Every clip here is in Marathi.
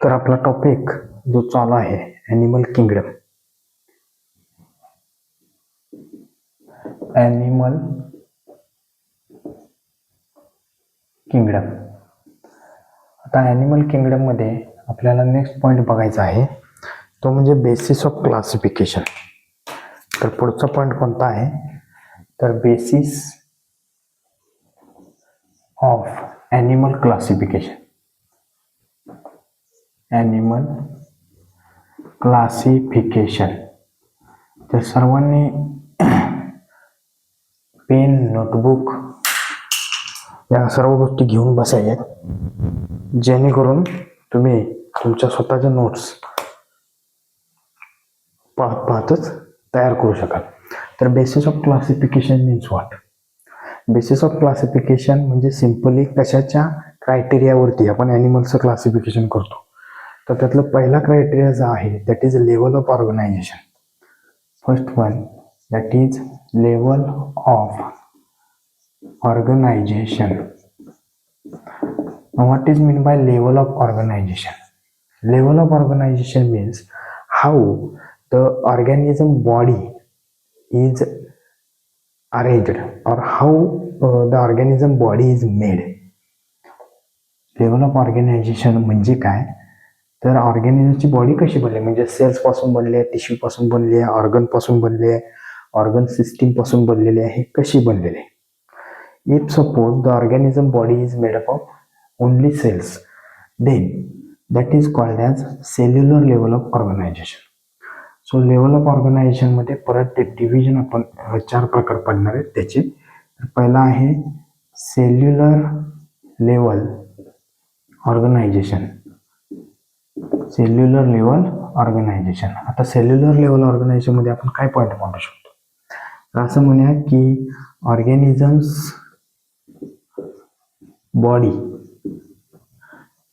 तर आपला टॉपिक जो चालू आहे ॲनिमल किंगडम. Animal kingdom. आता ॲनिमल किंगडम मध्ये आपल्याला नेक्स्ट पॉईंट बघायचा आहे, तो म्हणजे बेसिस ऑफ क्लासिफिकेशन. तर पुढचा पॉईंट कोणता आहे, तर basis of animal classification. Animal classification. तर सर्वांनी पेन, नोटबुक या सर्व गोष्टी घेऊन बसायच्या, जेणेकरून तुम्ही तुमच्या स्वतःच्या नोट्स पाहतच तयार करू शकाल. तर basis of classification means what? Basis of classification म्हणजे सिंपली कशाच्या क्रायटेरियावरती आपण ॲनिमलचं क्लासिफिकेशन करतो. तर त्यातलं पहिला क्रायटेरिया जो आहे that is level of organisation. First one that is level of organisation. What is meant by level of organization? Level of organization means how the organism body is arranged or how the organism body is made. Level of organization म्हणजे काय, तर ऑर्गॅनिझमची बॉडी कशी बनली, म्हणजे सेल्स पासून बनली आहे, टिश्यू पासून बनली आहे, ऑर्गन पासून बनली आहे, ऑर्गन सिस्टीम पासून बनलेली आहे, कशी बनलेली आहे. If suppose the organism body is made up of only cells, then that is called as cellular level of organization. So level of organization मध्ये परत डिव्हिजन आपण 4 प्रकार पडणार आहेत त्याचे. पहिला आहे cellular level organisation. Cellular level organisation. आता सेल्युलर लेवल ऑर्गनायझेशन मध्ये आपण काय पॉईंट मांडू शकतो, तर असं म्हणूया की organisms body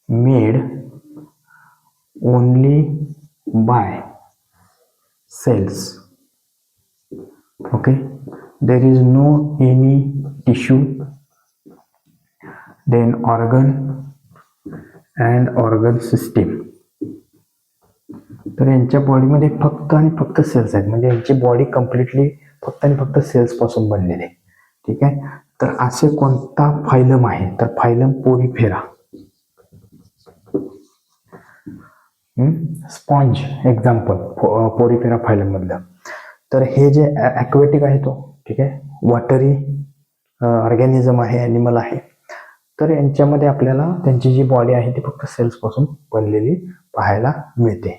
made only bye cells. Okay, there is no any tissue, then organ and organ system. तर यांच्या बॉडीमध्ये फक्त आणि फक्त सेल्स आहेत, म्हणजे यांची बॉडी कम्प्लिटली फक्त आणि फक्त सेल्स पासून बनलेली आहे. ठीक आहे. तर असे कोणता फायलम आहे, तर phylum Porifera. Sponge example Porifera phylum मधलं. तर हे जे ॲक्वेटिक आहे तो, ठीक आहे, वॉटरी ऑर्गॅनिझम आहे, ॲनिमल आहे. तर यांच्यामध्ये आपल्याला त्यांची जी बॉडी आहे ती फक्त सेल्स पासून बनलेली पाहायला मिळते.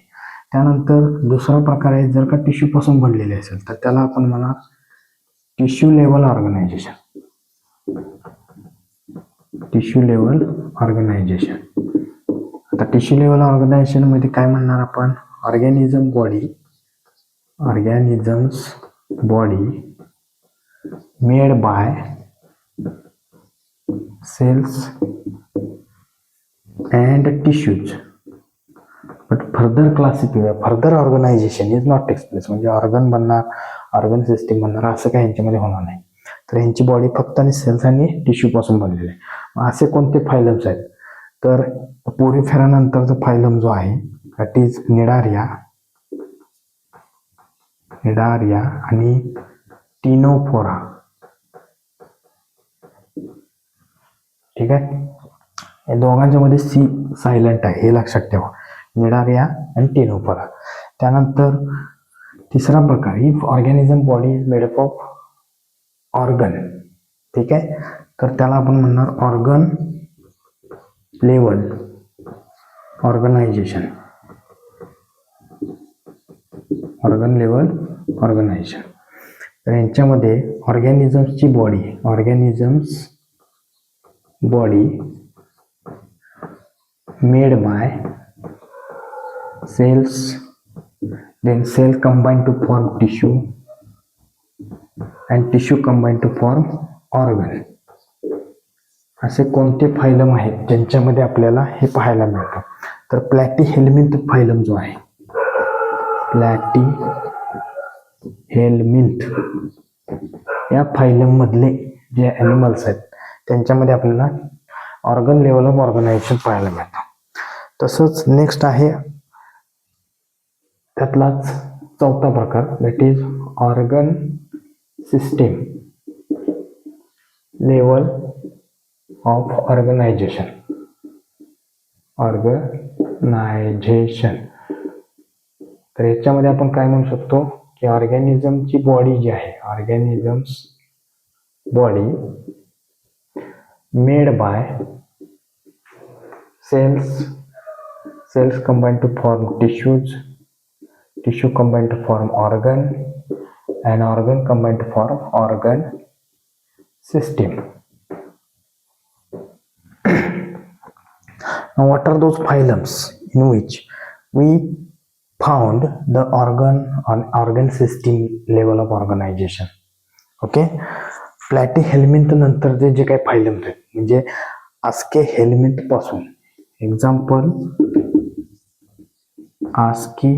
त्यानंतर दुसरा प्रकार आहे, जर का टिश्यू पासून बनलेले असेल तर त्याला आपण म्हणा tissue level organisation. Tissue level organisation. आता टिश्यू लेवल ऑर्गनायझेशन मध्ये काय म्हणणार आपण, organisms body made by cells and tissues, but further organisation is not takes place. म्हणजे ऑर्गन बनणार, ऑर्गन सिस्टीम बनणार, असं काही यांच्यामध्ये होणार नाही. तर यांची बॉडी फक्त आणि सेल्स आणि टिश्यू पासून बनलेली आहे. असे कोणते फायलम्स आहेत, तर पोरीफेरा नंतरचा फायलम जो आहे दॅट इज निडारिया आणि टिनोफोरा. ठीक आहे, या दोघांच्या मध्ये सी सायलेंट आहे हे लक्षात ठेवा, निडारिया आणि टिनोफोरा. त्यानंतर तिसरा प्रकार, if organism body is made up of organ. ठीक आहे, तर त्याला आपण म्हणणार organ level organization. Organ level organization. तर यांच्यामध्ये ऑर्गॅनिझम्सची body made by cells, then cell combine to form tissue and tissue combine to form organ. असे कोणते फायलम आहेत ज्यांच्यामध्ये आपल्याला हे पाहायला मिळतं, तर प्लॅटीहेल्मिंथ फायलम जो आहे, प्लॅटीहेल्मिंथ या फायलम मधले जे ॲनिमल्स आहेत त्यांच्यामध्ये आपल्याला ऑर्गन लेवल ऑफ ऑर्गनायझेशन पाहायला मिळतं. तसंच नेक्स्ट आहे त्यातलाच चौथा प्रकार, that is organ system level of organisation. तर याच्यामध्ये आपण काय म्हणू शकतो की ऑर्गॅनिझमची बॉडी जी आहे, organisms body made bye cells combine to form tissues, tissue combine to form organ, and organ combine to form organ system. Now what are those phylums in which we found the organ system level of organization? Okay, Platyhelminth नंतर जे काही फायलम आहेत म्हणजे आस्के हेल्मिंथ पासून, example ASCII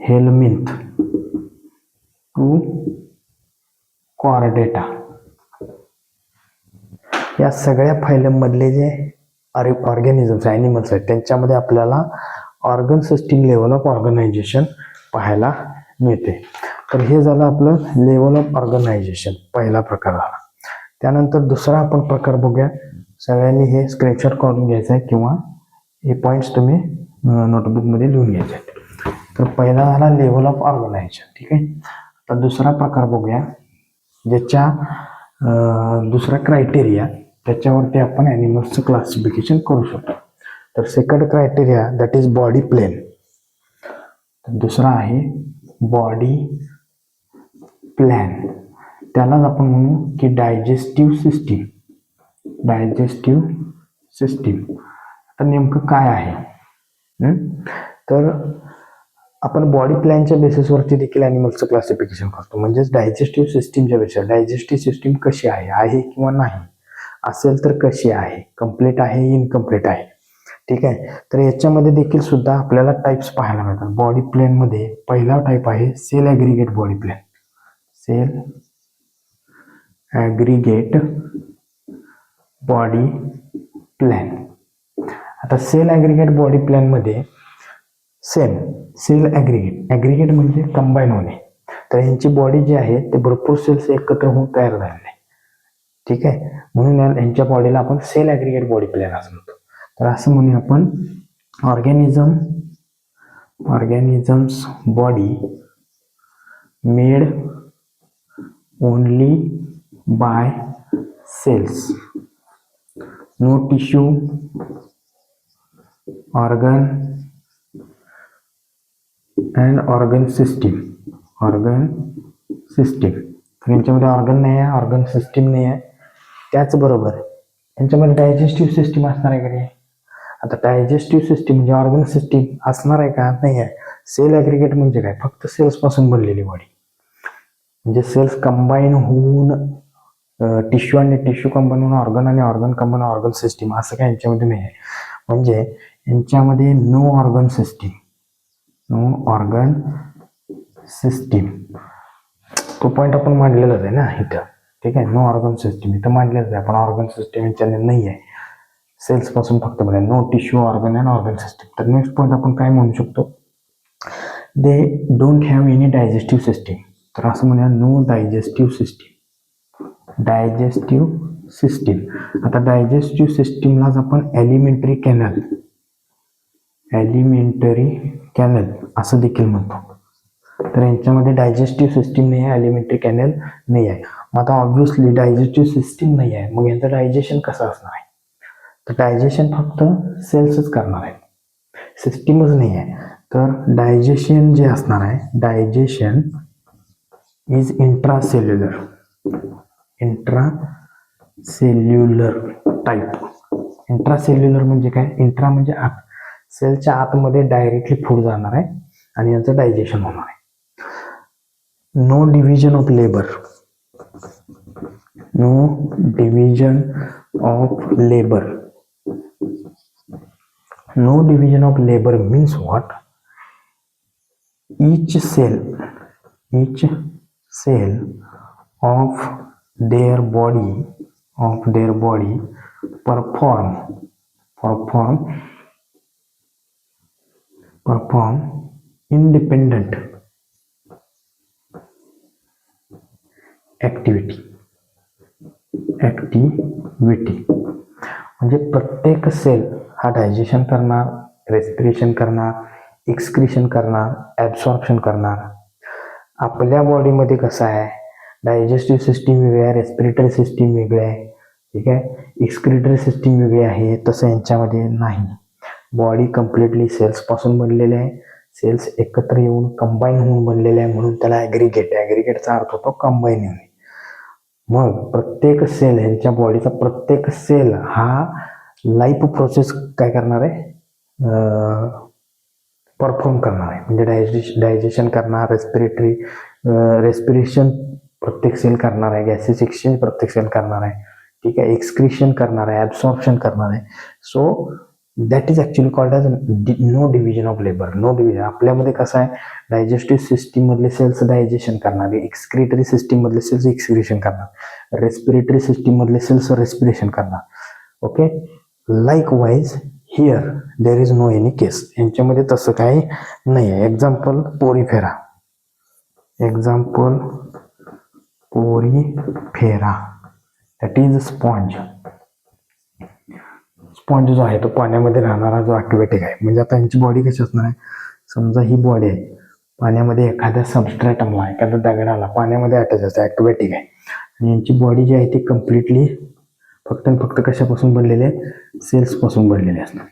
helminth to Chordata, या सगळ्या फायलम मधले जे ऑर्गॅनिझम्स ॲनिमल्स आहेत त्यांच्यामध्ये आपल्याला organ system level of organisation पाहायला मिळते. तर हे झालं आपलं लेवल ऑफ ऑर्गनायझेशन, पहिला प्रकार झाला. त्यानंतर दुसरा आपण प्रकार बघूया. सगळ्यांनी हे स्क्रीनशॉट काढून घ्यायचं आहे किंवा हे पॉईंट्स तुम्ही नोटबुकमध्ये लिहून घ्यायचे आहेत. तर पहिला झाला लेवल ऑफ ऑर्गनायझेशन, ठीक आहे. आता दुसरा प्रकार बघूया ज्याच्या दुसरा क्रायटेरिया, त्याच्यावरती आपण ॲनिमल्सचं क्लासिफिकेशन करू शकतो. तर second criteria that is body plane. दुसरा आहे बॉडी प्लॅन, त्यालाच आपण म्हणू की डायजेस्टिव्ह सिस्टीम. डायजेस्टिव्ह सिस्टीम आता नेमकं काय आहे? तर आपण बॉडी प्लॅनच्या बेसिसवरती देखील ॲनिमल्सचं क्लासिफिकेशन करतो. म्हणजेच डायजेस्टिव्ह सिस्टीमच्या बेसिस, डायजेस्टिव्ह सिस्टीम कशी आहे किंवा नाही, असेल तर कशी आहे, कम्प्लीट आहे, इनकम्प्लीट आहे, ठीक आहे. तर याच्यामध्ये देखील सुद्धा आपल्याला टाईप्स पाहायला मिळतात. बॉडी प्लॅन मध्ये पहिला टाईप आहे cell aggregate body plan. Cell aggregate body plan. आता सेल ॲग्रिगेट बॉडी प्लॅन मध्ये सेल ॲग्रिगेट म्हणजे कंबाईन होणे. तर यांची बॉडी जी आहे ते भरपूर सेल्स एकत्र होऊन तयार झालेले आहे, ठीक आहे. म्हणून यांच्या बॉडीला आपण सेल ॲग्रिगेट बॉडी प्लॅन असं म्हणतो. तर असं म्हणूया आपण organisms body made only by cells, no tissue, organ and organ system. तर यांच्यामध्ये ऑर्गन नाही आहे, ऑर्गन सिस्टीम नाही आहे. त्याचबरोबर यांच्यामध्ये डायजेस्टिव्ह सिस्टीम असणार आहे का नाही? आता डायजेस्टिव्ह सिस्टीम म्हणजे ऑर्गन सिस्टीम असणार आहे का? नाही आहे. सेल ॲग्रिगेट म्हणजे काय? फक्त सेल्स पासून बनलेली बॉडी, म्हणजे सेल्स कंबाईन होऊन टिश्यू आणि टिश्यू कंबाईन होऊन ऑर्गन आणि ऑर्गन कंबाईन ऑर्गन सिस्टीम, असं काय यांच्यामध्ये नाही आहे. म्हणजे यांच्यामध्ये नो ऑर्गन सिस्टीम, तो पॉईंट आपण मांडलेलाच आहे ना इथं, ठीक आहे. नो ऑर्गन सिस्टीम इथं मांडलेलंच आहे आपण. ऑर्गन सिस्टीम यांच्यामध्ये नाही आहे, सेल्स पासून फक्त बघा no tissue, organ and organ system. तर नेक्स्ट पॉईंट आपण काय म्हणू शकतो? They don't have any digestive system. तर असं म्हणूया नो डायजेस्टिव्ह सिस्टीम. आता डायजेस्टिव्ह सिस्टीमलाच आपण ॲलिमेंटरी कॅनल असं देखील म्हणतो. तर यांच्यामध्ये डायजेस्टिव्ह सिस्टीम नाही आहे, ॲलिमेंटरी कॅनल नाही आहे. मग आता ऑब्व्हियसली डायजेस्टिव्ह सिस्टीम नाही आहे, मग यांचं डायजेशन कसं असणार आहे? तर डायजेशन फक्त सेल्सच करणार आहे, सिस्टीमच नाही आहे. तर डायजेशन जे असणार आहे, digestion is intracellular type. Intracellular म्हणजे काय? इंट्रा म्हणजे आत, सेलच्या आतमध्ये डायरेक्टली फूड जाणार आहे आणि यांचं डायजेशन होणार आहे. No division of labour. No division of labor means what? Each cell of their body perform perform independent activity म्हणजे प्रत्येक सेल हा डायजेशन करणार, रेस्पिरेशन करणार, एक्सक्रिशन करणार, ॲब्सॉर्प्शन करणार. आपल्या बॉडीमध्ये कसं आहे, डायजेस्टिव्ह सिस्टीम वेगळी आहे, रेस्पिरेटरी सिस्टीम वेगळी आहे, ठीक आहे, एक्सक्रिटरी सिस्टीम वेगळी आहे. तसं यांच्यामध्ये नाही. बॉडी कम्प्लिटली सेल्सपासून बनलेले आहे. सेल्स एकत्र येऊन कंबाईन होऊन बनलेले आहे, म्हणून त्याला ॲग्रिगेटचा अर्थ होतो कंबाईन होणे. मग प्रत्येक सेल, ह्यांच्या बॉडीचा प्रत्येक सेल हा लाईफ प्रोसेस काय करणार आहे, परफॉर्म करणार आहे. म्हणजे डायजेशन करणार, रेस्पिरेशन प्रत्येक सेल करणार आहे, गॅसेस एक्सचेंज प्रत्येक सेल करणार आहे, ठीक आहे, एक्सक्रिशन करणार आहे, ॲब्सॉर्प्शन करणार आहे. So that is actually called as no division of labour. No division आपल्यामध्ये कसं आहे, डायजेस्टिव्ह सिस्टीम मधले सेल्स डायजेशन करणार, एक्सक्रिटरी सिस्टीम मधले सेल्स एक्सक्रिशन करणार, रेस्पिरेटरी सिस्टीम मधले सेल्स रेस्पिरेशन करणार. Okay, likewise here there is no any case. यांच्यामध्ये तसं काही नाही आहे. Example Porifera, that is sponge. Sponge जो आहे तो पाण्यामध्ये राहणारा जो ॲक्वेटिक आहे. म्हणजे आता यांची बॉडी कशी असणार आहे, समजा ही बॉडी आहे, पाण्यामध्ये एखाद्या सबस्ट्रेटमला, एखाद्या दगडाला पाण्यामध्ये अटॅच असते, ॲक्वेटिक आहे. आणि यांची बॉडी जी आहे ती कम्प्लिटली फक्त आणि फक्त कशापासून बनलेले आहे, सेल्सपासून बनलेले असणार.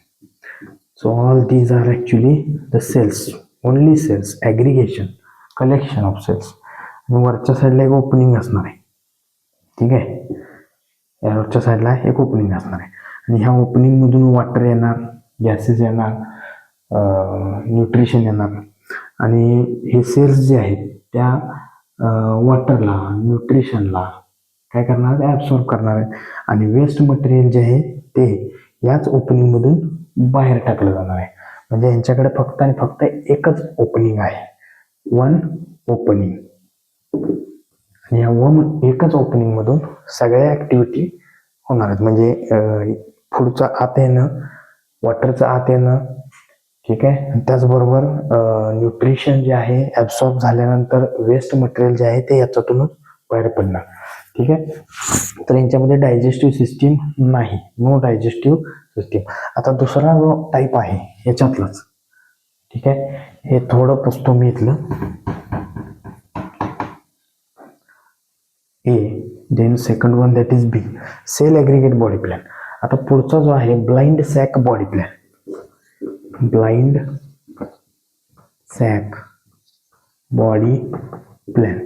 So all these are actually the cells, only cells, aggregation, collection of cells. आणि वरच्या साईडला एक ओपनिंग असणार आहे, ठीक आहे, या वरच्या साईडला एक ओपनिंग असणार आहे. आणि ह्या ओपनिंगमधून वॉटर येणार, गॅसेस येणार, न्यूट्रिशन येणार. आणि हे सेल्स जे आहेत त्या वॉटरला, न्यूट्रिशनला काय करणार, ॲब्सॉर्ब करणार आहे. आणि वेस्ट मटेरियल जे आहे ते याच ओपनिंगमधून बाहेर टाकलं जाणार आहे. म्हणजे यांच्याकडे फक्त आणि फक्त एकच ओपनिंग आहे, वन ओपनिंग. आणि या एकच ओपनिंगमधून सगळ्या ॲक्टिव्हिटी होणार आहेत. म्हणजे फूडचं आत येणं, वॉटरचं आत येणं, ठीक आहे, आणि त्याचबरोबर न्यूट्रिशन जे आहे ॲब्सॉर्ब झाल्यानंतर वेस्ट मटेरियल जे आहे ते याच्यातूनच बाहेर पडणार, ठीक आहे. तर यांच्यामध्ये डायजेस्टिव्ह सिस्टीम नाही, नो डायजेस्टिव्ह सिस्टीम. आता दुसरा जो टाईप आहे याच्यातलाच, ठीक आहे, हे थोडं पुसतो मी इथलं. A, then second one that is B, cell aggregate body plan. आता पुढचा जो आहे blind sac body plan. Blind sac body plan.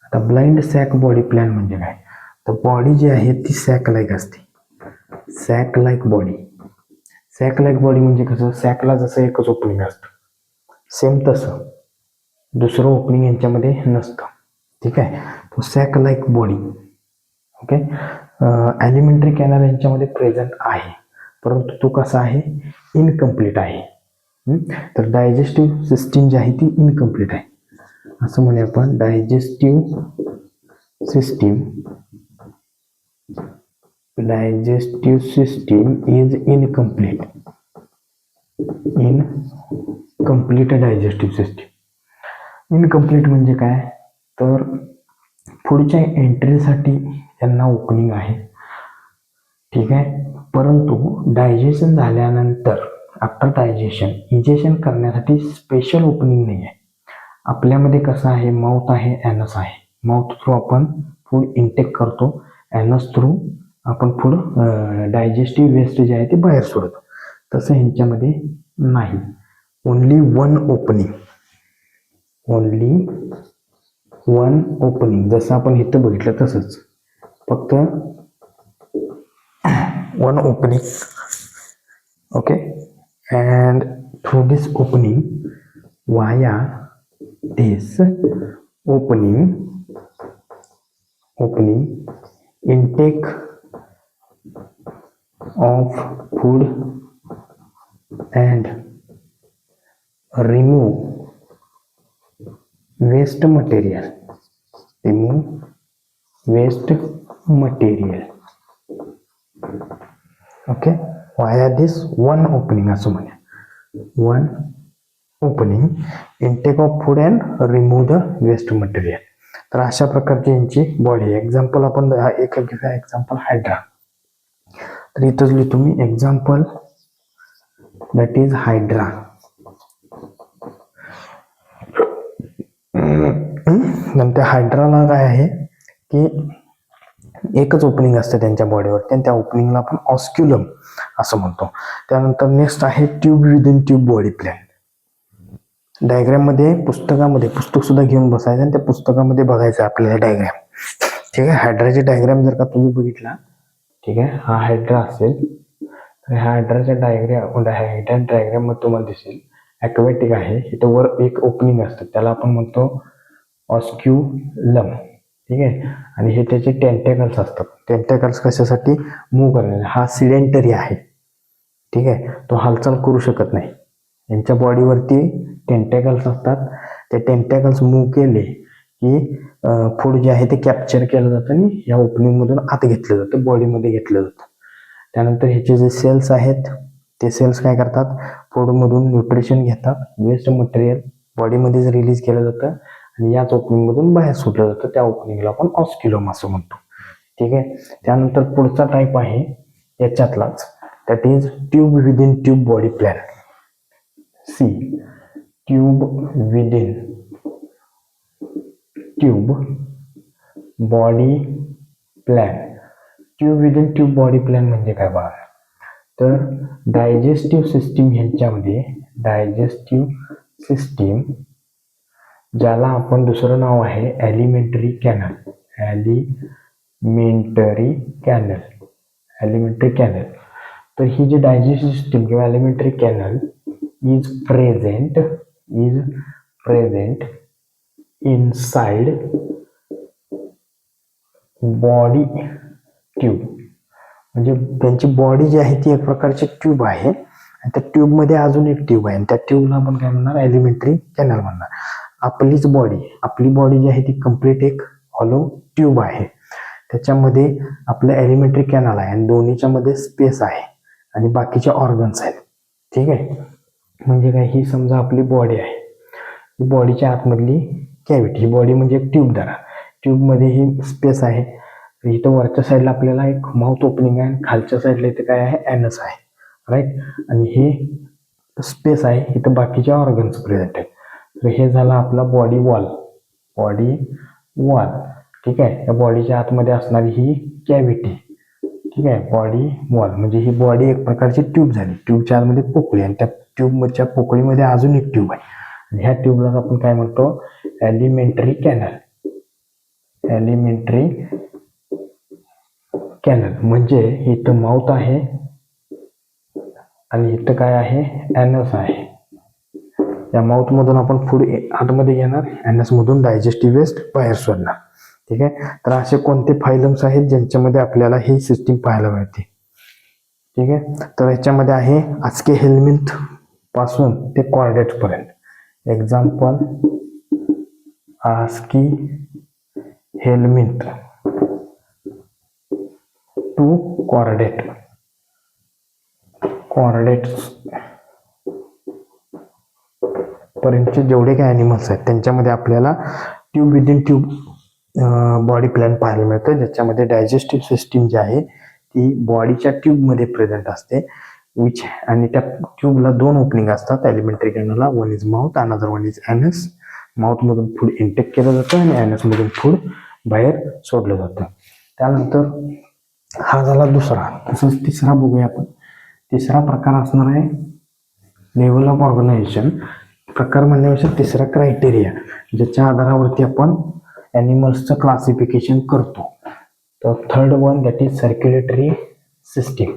आता ब्लाइंड सॅक बॉडी प्लॅन म्हणजे काय, तर बॉडी जी आहे ती सॅक लाईक असते, sac like body. Sac like body म्हणजे कसं, सॅकला जसं एकच ओपनिंग असतं, सेम तसं दुसरं ओपनिंग यांच्यामध्ये नसतं, ठीक आहे. तो sac like body. Okay, alimentary canal यांच्यामध्ये प्रेझेंट आहे, परंतु तो कसा आहे, इनकम्प्लीट आहे. तर डायजेस्टिव्ह सिस्टीम जी आहे ती इनकम्प्लीट आहे, असं म्हणूया आपण. Digestive system is incomplete. Digestive system incomplete म्हणजे काय, तर पुढच्या एंट्रीसाठी त्यांना ओपनिंग आहे, ठीक आहे, परंतु डायजेशन झाल्यानंतर आफ्टर डायजेशन इजेशन करण्यासाठी स्पेशल ओपनिंग नाही आहे. आपल्यामध्ये कसं आहे, माउथ आहे, ॲनस आहे. माउथ थ्रू आपण फूड इनटेक करतो, ॲनस थ्रू आपण फूड डायजेस्टिव्ह वेस्ट जे आहे ते बाहेर सोडतो. तसं ह्यांच्यामध्ये नाही, ओनली वन ओपनिंग. जसं आपण इथं बघितलं तसंच फक्त one opening. Okay, and through this opening, via this opening intake of food and remove waste material. Okay, via this one opening असं म्हणूया, one opening intake of food and remove the waste material. तर अशा प्रकारची यांची बॉडी. एक्झाम्पल आपण एक घेऊया, एक्झाम्पल हायड्रा. तर इथंच लिहितो मी एक्झाम्पल, दॅट इज हायड्रा. नंतर हायड्राला काय आहे की एकच ओपनिंग असते त्यांच्या बॉडीवरती आणि त्या ओपनिंगला आपण ऑस्क्युलम असं म्हणतो. त्यानंतर नेक्स्ट आहे tube within tube body plan. डायग्राममध्ये पुस्तक सुद्धा घेऊन बसायचं आणि त्या पुस्तकामध्ये बघायचं आपल्याला डायग्राम. ठीक आहे. हायड्राची डायग्राम जर का तुम्ही बघितला, ठीक आहे, हा हायड्रा असेल तर ह्या हायड्राच्या डायग्राम मध्ये तुम्हाला दिसेल ॲक्वेटिक आहे. इथं वर एक ओपनिंग असतं त्याला आपण म्हणतो ऑस्क्युलम. ठीक आहे. आणि हे त्याचे टेंटेकल्स असतात. टेंटेकल्स कशासाठी? मूव्ह करण्यासाठी. हा सिलेंटरी आहे. ठीक आहे. तो हालचाल करू शकत नाही. यांच्या बॉडीवरती टेंटेकल्स असतात. ते टेंटेकल्स मूव्ह केले की फूड जे आहे ते कॅप्चर केलं जातं आणि या ओपनिंग मधून आत घेतलं जातं, बॉडीमध्ये घेतलं जातं. त्यानंतर ह्याचे जे सेल्स आहेत ते सेल्स काय करतात? फूडमधून न्यूट्रिशन घेतात, वेस्ट मटेरियल बॉडीमध्येच रिलीज केलं जातं आणि याच ओपनिंग मधून बाहेर सुटलं जातं. त्या ओपनिंगला आपण ऑस्क्युलम असं म्हणतो. ठीक आहे. त्यानंतर पुढचा टाईप आहे याच्यातलाच, that is tube within tube body plan. See tube within tube body plan. Tube within tube body plan म्हणजे काय बघा. तर डायजेस्टिव्ह सिस्टीम ह्यांच्यामध्ये, डायजेस्टिव्ह सिस्टीम ज्याला आपण दुसरं नाव आहे ॲलिमेंटरी कॅनल. ॲलिमेंटरी कॅनल. तर ही जी डायजेस्टिव्ह सिस्टीम किंवा alimentary canal is present inside body tube. म्हणजे त्यांची बॉडी जी आहे ती एक प्रकारची ट्यूब आहे आणि त्या ट्यूबमध्ये अजून एक ट्यूब आहे आणि त्या ट्यूबला आपण काय म्हणणार? ॲलिमेंटरी कॅनल म्हणणार. आपली बॉडी जी आहे ती कम्प्लीट एक हॉलो ट्यूब आहे. त्याच्यामध्ये आपलं ॲलिमेंटरी कॅनल आहे आणि दोन्हीच्या मध्ये स्पेस आहे आणि बाकीचे ऑर्गन्स आहेत. ठीक आहे. म्हणजे काय, ही समजा आपली बॉडी आहे, ही बॉडीच्या आतमधली कॅव्हिटी. ही बॉडी म्हणजे एक ट्यूब धरा. ट्यूबमध्ये ही स्पेस आहे. इथं वरच्या साईडला आपल्याला एक माउथ ओपनिंग आहे, खालच्या साईडला इथे काय आहे? ॲनस आहे. राईट. आणि हे स्पेस आहे, इथं बाकीचे ऑर्गन्स प्रेझेंट आहेत. तर हे झालं आपला बॉडी वॉल. ठीक आहे. या बॉडीच्या आतमध्ये असणारी ही कॅव्हिटी. ठीक आहे. बॉडी वॉल म्हणजे ही बॉडी एक प्रकारची ट्यूब झाली. ट्यूबच्या आतमध्ये पोकळी आणि त्या ट्यूबच्या पोकळीमध्ये अजून एक ट्यूब आहे आणि ह्या ट्यूबला आपण काय म्हणतो? ॲलिमेंटरी कॅनल. म्हणजे इथं माउथ आहे आणि इथं काय आहे? ॲनस आहे. या माउथ मधून आपण फूड आतमध्ये घेणार, ॲनस मधून डायजेस्टिव्ह वेस्ट बाहेर सोडणार. ठीक आहे. तर असे कोणते फायलम्स आहेत ज्यांच्यामध्ये आपल्याला ही सिस्टीम पाहायला मिळते? ठीक आहे. तर ह्याच्यामध्ये आहे आस्केहेलमिंथ पासून ते कॉर्डेट पर्यंत. एक्झाम्पल आस्केहेलमिंथ टू कॉर्डेट्स पर्यंतचे जेवढे काही ॲनिमल्स आहेत त्यांच्यामध्ये आपल्याला tube within tube body plan पाहायला मिळतं, ज्याच्यामध्ये डायजेस्टिव्ह सिस्टीम जी आहे ती बॉडीच्या ट्यूबमध्ये प्रेझेंट असते. आणि त्या ट्यूबला दोन ओपनिंग असतात ॲलिमेंटरी कॅनलला. One is mouth, another one is anus. माउथमधून फूड इनटेक केलं जातं आणि ॲनसमधून फूड बाहेर सोडलं जातं. त्यानंतर हा झाला दुसरा. तसंच तिसरा बघूया आपण. तिसरा प्रकार असणार आहे लेवल ऑफ ऑर्गनायझेशन. प्रकार म्हणण्यापेक्षा तिसरा क्रायटेरिया ज्याच्या आधारावरती आपण ॲनिमल्सचं क्लासिफिकेशन करतो. तर third one that is circulatory system.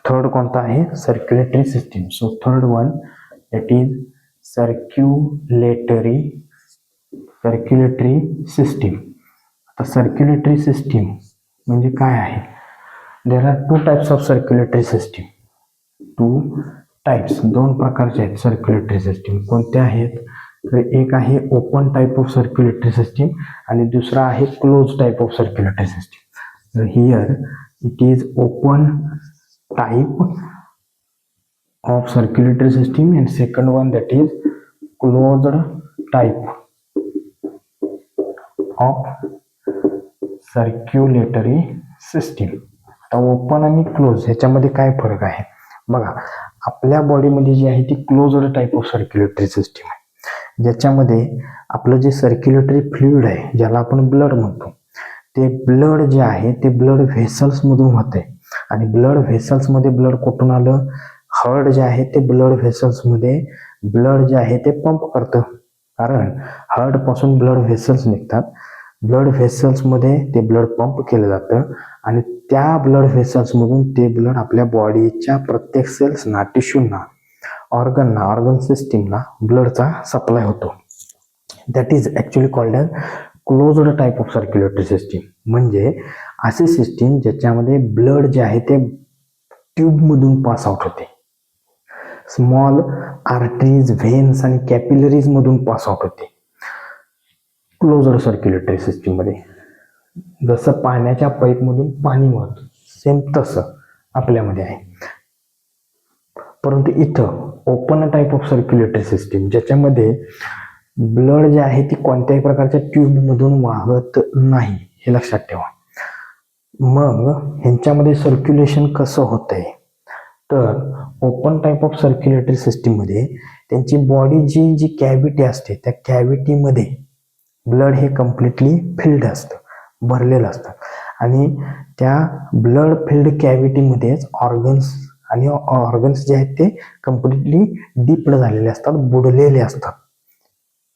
Third कोणता आहे? Circulatory system. So third one that is circulatory system. आता सर्क्युलेटरी सिस्टीम म्हणजे काय आहे? There are two types of circulatory system. दोन प्रकारचे आहेत सर्क्युलेटरी सिस्टीम. कोणत्या आहेत? तर एक आहे open type of circulatory system आणि दुसरा आहे close type of circulatory system. तर here It is open type of circulatory system, and second one that is closed type of circulatory system. आता ओपन आणि क्लोज ह्याच्यामध्ये काय फरक आहे बघा. आपल्या बॉडीमध्ये जी आहे ती closed type of circulatory system आहे, ज्याच्यामध्ये आपलं जे सर्क्युलेटरी फ्लुइड आहे ज्याला आपण ब्लड म्हणतो, ते ब्लड जे आहे ते ब्लड व्हेसल्समधून होते. आणि ब्लड व्हेसल्समध्ये ब्लड कुठून आलं, हार्ट जे आहे ते ब्लड व्हेसल्समध्ये ब्लड जे आहे ते पंप करतं, कारण हार्ट पासून ब्लड व्हेसल्स निघतात. ब्लड व्हेसल्समध्ये ते ब्लड पंप केलं जातं आणि त्या ब्लड व्हेसल्समधून ते ब्लड आपल्या बॉडीच्या प्रत्येक सेल्सना, टिश्यूना, ऑर्गनना, ऑर्गन सिस्टीमला ब्लडचा सप्लाय होतो. That is actually called as closed type of circulatory system. म्हणजे अशी सिस्टीम ज्याच्यामध्ये ब्लड जे आहे ते ट्यूबमधून पास आउट होते. स्मॉल आर्टरीज, व्हेन्स आणि कॅपिलरीज मधून पास आउट होते क्लोज्ड सर्क्युलेटरी सिस्टीम मध्ये. जसं पाण्याच्या पाईपमधून पाणी वाहतं सेम तसं आपल्यामध्ये आहे. परंतु इथं open type of circulatory system ज्याच्यामध्ये ब्लड जे आहे ती कोणत्याही प्रकारच्या ट्यूबमधून वाहत नाही, हे लक्षात ठेवा. मग ह्यांच्यामध्ये सर्क्युलेशन कसं होतंय, तर ओपन टाईप ऑफ सर्क्युलेटरी सिस्टीममध्ये त्यांची बॉडी जी कॅव्हिटी असते त्या कॅव्हिटीमध्ये ब्लड हे कम्प्लिटली फिल्ड असतं, भरलेलं असतं. आणि त्या ब्लड फिल्ड कॅव्हिटीमध्येच ऑर्गन्स आणि ऑर्गन्स जे आहेत ते कम्प्लिटली डीप्ड झालेले असतात, बुडलेले असतात.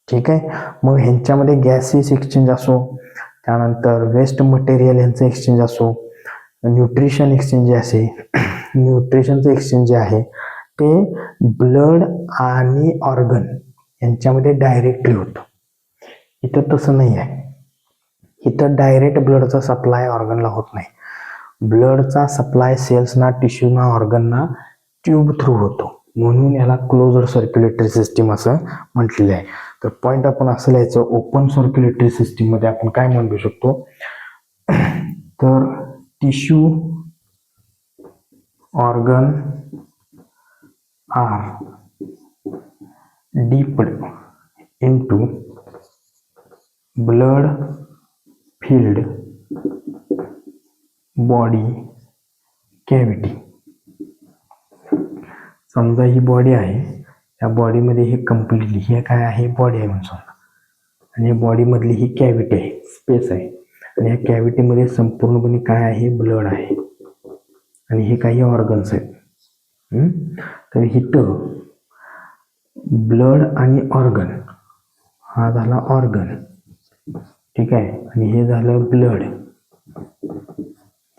ठीक आहे. मग ह्यांच्यामध्ये गॅसेस एक्सचेंज असो, त्यानंतर वेस्ट मटेरियल यांचं एक्सचेंज असो, न्यूट्रिशन एक्सचेंज जे असे, न्यूट्रिशनचं एक्सचेंज जे आहे ते ब्लड आणि ऑर्गन यांच्यामध्ये डायरेक्टली होतं. इथं तसं नाही आहे. इथं डायरेक्ट ब्लडचा सप्लाय ऑर्गनला होत नाही. ब्लडचा सप्लाय सेल्सना, टिश्यूना, ऑर्गनना ट्यूब थ्रू होतो. म्हणून याला क्लोज्ड सर्क्युलेटरी सिस्टीम असं म्हटलेलं आहे. तर पॉईंट आपण असं लिहायचं, ओपन सर्क्युलेटरी सिस्टीम मध्ये आपण काय म्हणू शकतो, तर tissue, organ are dipped into blood filled body cavity. समजा ही बॉडी आहे, या बॉडीमध्ये हे कम्प्लिटली हे काय आहे, बॉडी आहे म्हणून समजा, आणि या बॉडीमधली ही कॅव्हिटी आहे, स्पेस आहे, आणि या कॅव्हिटीमध्ये संपूर्णपणे काय आहे, ब्लड आहे, आणि हे काही ऑर्गन्स आहेत. तर इथं ब्लड आणि ऑर्गन, हा झाला ऑर्गन, ठीक आहे, आणि हे झालं ब्लड.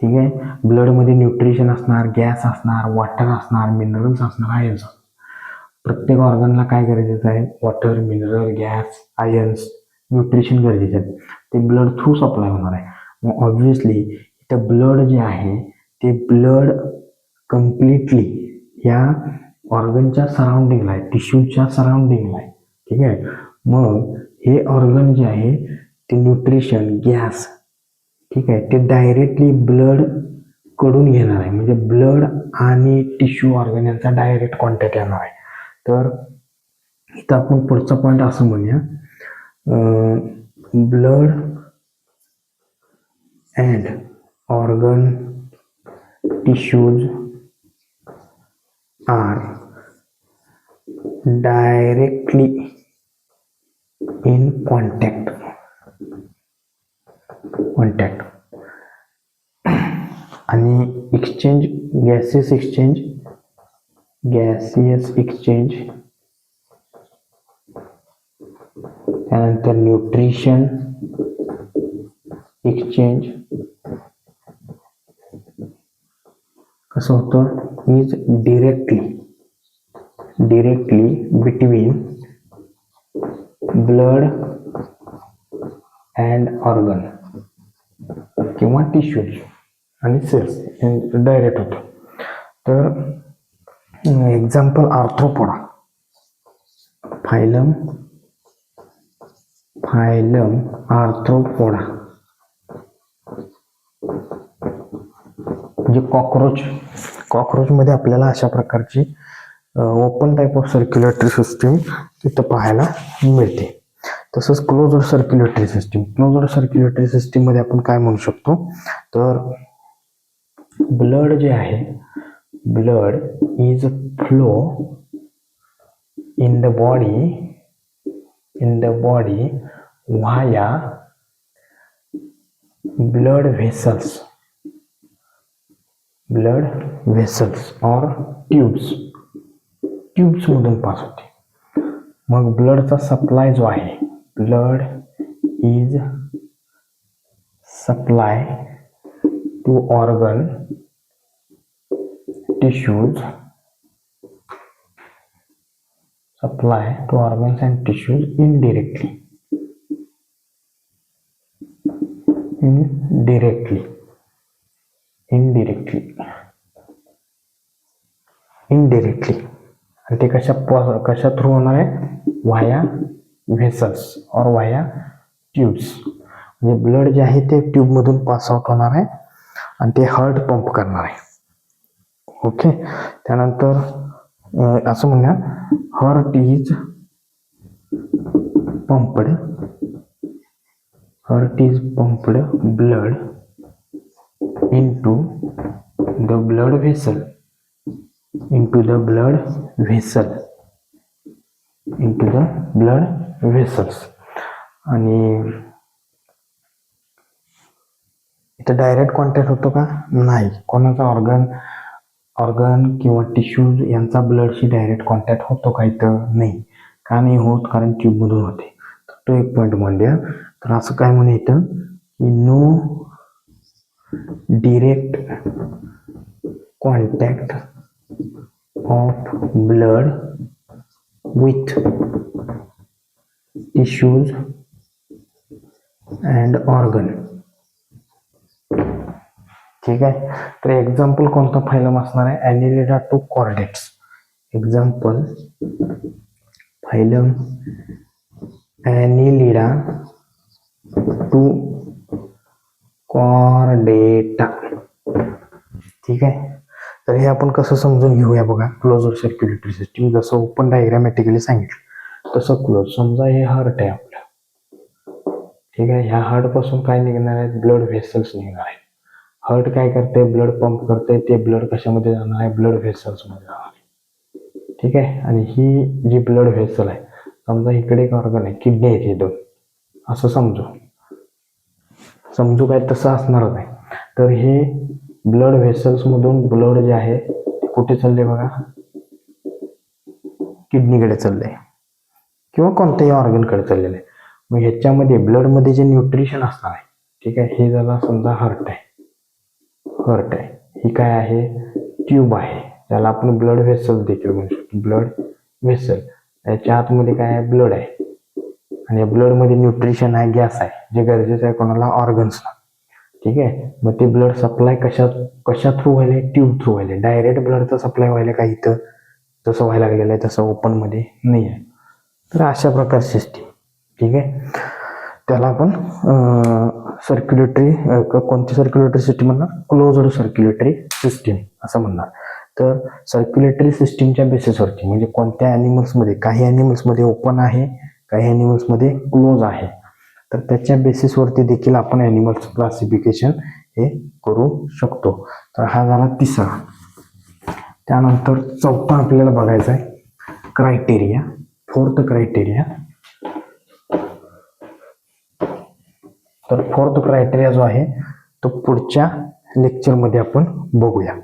ठीक आहे. ब्लडमध्ये न्यूट्रिशन असणार, गॅस असणार, वॉटर असणार, मिनरल्स असणार, आयन्स असणार. प्रत्येक ऑर्गनला काय गरजेचं आहे, water, mineral, gas, ions, nutrition गरजेचे आहे. ते ब्लड थ्रू सप्लाय होणार आहे. मग ऑब्व्हियसली इथं ब्लड जे आहे ते ब्लड कम्प्लिटली ह्या ऑर्गनच्या सराउंडिंगला आहे, टिश्यूच्या सराउंडिंगला आहे. ठीक आहे. मग हे ऑर्गन जे आहे ते न्यूट्रिशन, गॅस, ठीक आहे, ते डायरेक्टली ब्लड कडून घेणार आहे. म्हणजे ब्लड आणि टिश्यू, ऑर्गन यांचा डायरेक्ट कॉन्टॅक्ट येणार आहे. तर इथं आपण पुढचा पॉईंट असं म्हणूया, blood and organ tissues are directly in contact आणि एक्सचेंज, गॅसियस एक्सचेंज, त्यानंतर न्यूट्रिशन एक्सचेंज कसं होतं, is directly between blood and organ किंवा टिश्यूज आणि सेल्स डायरेक्ट होतं. तर एक्झाम्पल आर्थ्रोपोडा, फायलम आर्थ्रोपोडा. म्हणजे कॉकरोचमध्ये आपल्याला अशा प्रकारची open type of circulatory system तिथं पाहायला मिळते. तसंच क्लोज्ड सर्क्युलेटरी सिस्टीम मध्ये आपण काय म्हणू शकतो, तर ब्लड जे आहे, blood is flow in the body via blood vessels or tubes मधून पास होते. मग ब्लडचा सप्लाय जो आहे, blood is supply to organ tissues, supply to organs and tissues indirectly. आणि ते कशा थ्रू होणार आहे, व्हाया व्हेसल्स और व्हाया ट्यूब्स. म्हणजे ब्लड जे आहे ते ट्यूब मधून पास आउट होणार आहे आणि ते हार्ट पंप करणार आहे. ओके, त्यानंतर असं म्हणूया, heart is pumped blood into the blood vessels. आणि इथं डायरेक्ट कॉन्टॅक्ट होतो का, नाही. कोणाचा ऑर्गन किंवा टिश्यूज यांचा ब्लडशी डायरेक्ट कॉन्टॅक्ट होतो का, इथं नाही. का नाही होत, कारण ट्यूब मधून होते. तर तो एक पॉईंट म्हणूया. तर असं काय म्हणे इथं की no direct contact of blood with tissues and organ. ठीक आहे. तर एक्झाम्पल कोणतं फायलम असणार आहे, Annelida to chordates. Example phylum Annelida to Chordata. ठीक आहे. तर हे आपण कसं समजून घेऊया बघा. क्लोज्ड सर्क्युलेटरी सिस्टीम जसं ओपन डायग्रामॅटिकली सांगितलं तसं क्लोज. समजा हे हार्ट आहे आपलं. ठीक आहे. ह्या हार्ट पासून काय निघणार आहे, ब्लड व्हेसल्स निघणार आहे. हार्ट काय करते, ब्लड पंप करते. ते ब्लड कशामध्ये जाणार आहे, ब्लड व्हेसल्स मध्ये जाणार आहे. ठीक आहे. आणि ही जी ब्लड व्हेसल आहे, समजा इकडे एक ऑर्गन आहे, किडनी आहे, हे दोन असं समजू काय, तसं असणारच आहे. तर हे ब्लड व्हेसल्स मधून ब्लड जे आहे ते कुठे चालले बघा, किडनीकडे चाललंय किंवा कोणत्याही ऑर्गनकडे चाललेलं आहे. मग ह्याच्यामध्ये ब्लड मध्ये जे न्यूट्रिशन असणार आहे, ठीक आहे, हे झाला समजा हार्ट आहे. ही काय आहे, ट्यूब आहे. त्याला आपण ब्लड व्हेसल देखील म्हणू शकतो. ब्लड व्हेसल, त्याच्या आतमध्ये काय आहे, ब्लड आहे. आणि ब्लड मध्ये न्यूट्रिशन आहे, गॅस आहे, जे गरजेचं आहे कोणाला, ऑर्गन्सला. ठीक आहे. मग ते ब्लड सप्लाय कशा थ्रू व्हायला, ट्यूब थ्रू व्हायला. डायरेक्ट ब्लडचा सप्लाय व्हायला का इथं जसं व्हायला लागलेलं आहे तसं ओपन मध्ये नाही आहे. तर अशा प्रकारची सिस्टीम. ठीक आहे. त्याला आपण सर्क्युलेटरी, कोणती सर्क्युलेटरी सिस्टीम म्हणणार, क्लोज्ड सर्क्युलेटरी सिस्टीम असं म्हणणार. तर सर्क्युलेटरी सिस्टीमच्या बेसिसवरती, म्हणजे कोणत्या ॲनिमल्समध्ये, काही ॲनिमल्समध्ये ओपन आहे, काही ॲनिमल्समध्ये क्लोज आहे, तर त्याच्या बेसिसवरती देखील आपण ॲनिमल्स क्लासिफिकेशन हे करू शकतो. तर हा झाला तिसरा. त्यानंतर चौथा आपल्याला बघायचा आहे क्रायटेरिया, फोर्थ क्रायटेरिया. तर फोर्थ क्रायटेरिया जो आहे तो पुढच्या लेक्चरमध्ये आपण बघूया.